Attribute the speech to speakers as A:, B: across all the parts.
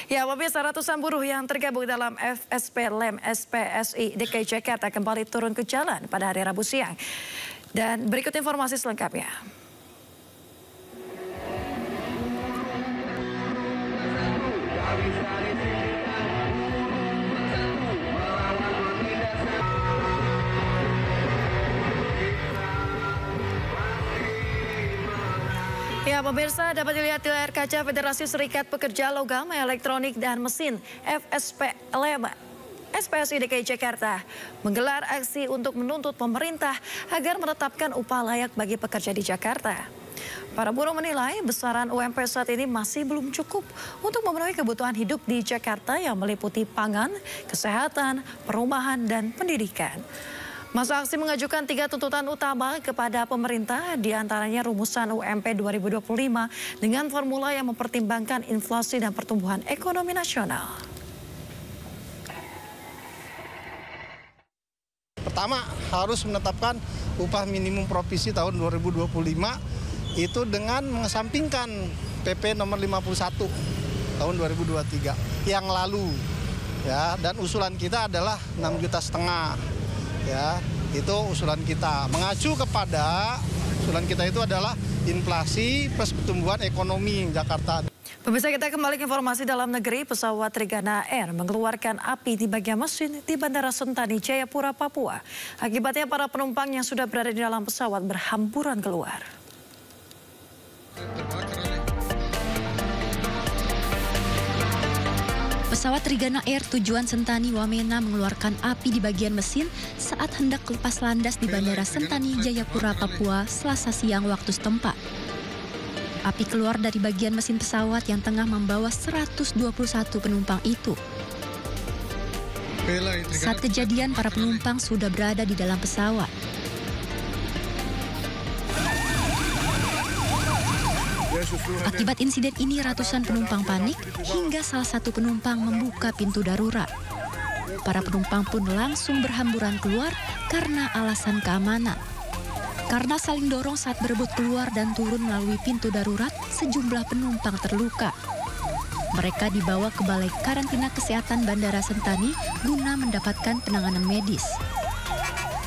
A: Ya, pemirsa, ratusan buruh yang tergabung dalam FSP Lem SPSI DKI Jakarta kembali turun ke jalan pada hari Rabu siang. Dan berikut informasi selengkapnya. Ya, pemirsa, dapat dilihat di layar kaca Federasi Serikat Pekerja Logam, Elektronik dan Mesin FSP Lem SPSI DKI Jakarta menggelar aksi untuk menuntut pemerintah agar menetapkan upah layak bagi pekerja di Jakarta. Para buruh menilai besaran UMP saat ini masih belum cukup untuk memenuhi kebutuhan hidup di Jakarta yang meliputi pangan, kesehatan, perumahan, dan pendidikan. Masa aksi mengajukan 3 tuntutan utama kepada pemerintah, diantaranya rumusan UMP 2025 dengan formula yang mempertimbangkan inflasi dan pertumbuhan ekonomi nasional.
B: Pertama, harus menetapkan upah minimum provinsi tahun 2025 itu dengan mengesampingkan PP nomor 51 tahun 2023 yang lalu. Ya, dan usulan kita adalah 6,5 juta. Ya, itu usulan kita. Mengacu kepada usulan kita itu adalah inflasi plus pertumbuhan ekonomi Jakarta.
A: Pemirsa, kita kembali ke informasi dalam negeri. Pesawat Trigana Air mengeluarkan api di bagian mesin di Bandara Sentani, Jayapura, Papua. Akibatnya para penumpang yang sudah berada di dalam pesawat berhamburan keluar.
C: Pesawat Trigana Air tujuan Sentani Wamena mengeluarkan api di bagian mesin saat hendak lepas landas di Bandara Sentani, Jayapura, Papua, Selasa siang waktu setempat. Api keluar dari bagian mesin pesawat yang tengah membawa 121 penumpang itu. Saat kejadian, para penumpang sudah berada di dalam pesawat. Akibat insiden ini, ratusan penumpang panik hingga salah satu penumpang membuka pintu darurat. Para penumpang pun langsung berhamburan keluar karena alasan keamanan. Karena saling dorong saat berebut keluar dan turun melalui pintu darurat, sejumlah penumpang terluka. Mereka dibawa ke Balai Karantina Kesehatan Bandara Sentani guna mendapatkan penanganan medis.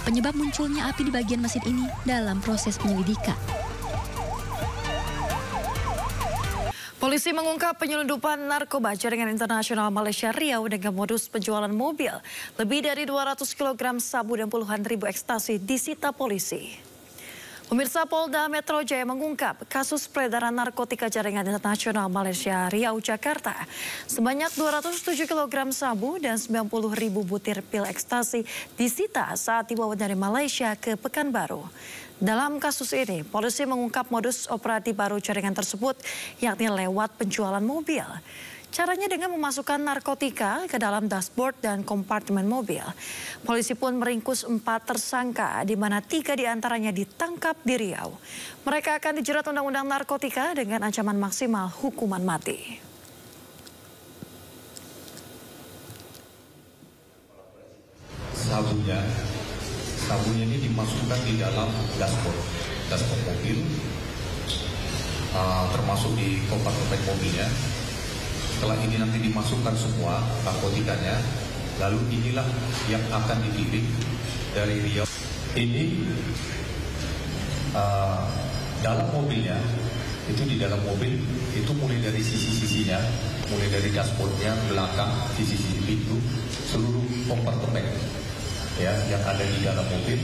C: Penyebab munculnya api di bagian mesin ini dalam proses penyelidikan.
A: Polisi mengungkap penyelundupan narkoba jaringan internasional Malaysia Riau dengan modus penjualan mobil. Lebih dari 200 kg sabu dan puluhan ribu ekstasi disita polisi. Pemirsa, Polda Metro Jaya mengungkap kasus peredaran narkotika jaringan internasional Malaysia Riau, Jakarta. Sebanyak 207 kg sabu dan 90 ribu butir pil ekstasi disita saat dibawa dari Malaysia ke Pekanbaru. Dalam kasus ini, polisi mengungkap modus operasi baru jaringan tersebut, yakni lewat penjualan mobil. Caranya dengan memasukkan narkotika ke dalam dashboard dan kompartemen mobil. Polisi pun meringkus 4 tersangka, di mana 3 diantaranya ditangkap di Riau. Mereka akan dijerat undang-undang narkotika dengan ancaman maksimal hukuman mati.
D: Sabunya ini dimasukkan di dalam dashboard mobil, termasuk di kompartemen mobilnya. Setelah ini nanti dimasukkan semua narkotikanya, lalu inilah yang akan dibidik dari Riau. Ini dalam mobilnya, itu di dalam mobil, itu mulai dari sisi-sisinya, mulai dari dashboardnya, belakang, sisi-sisi pintu, seluruh kompartemen ya, yang ada di dalam mobil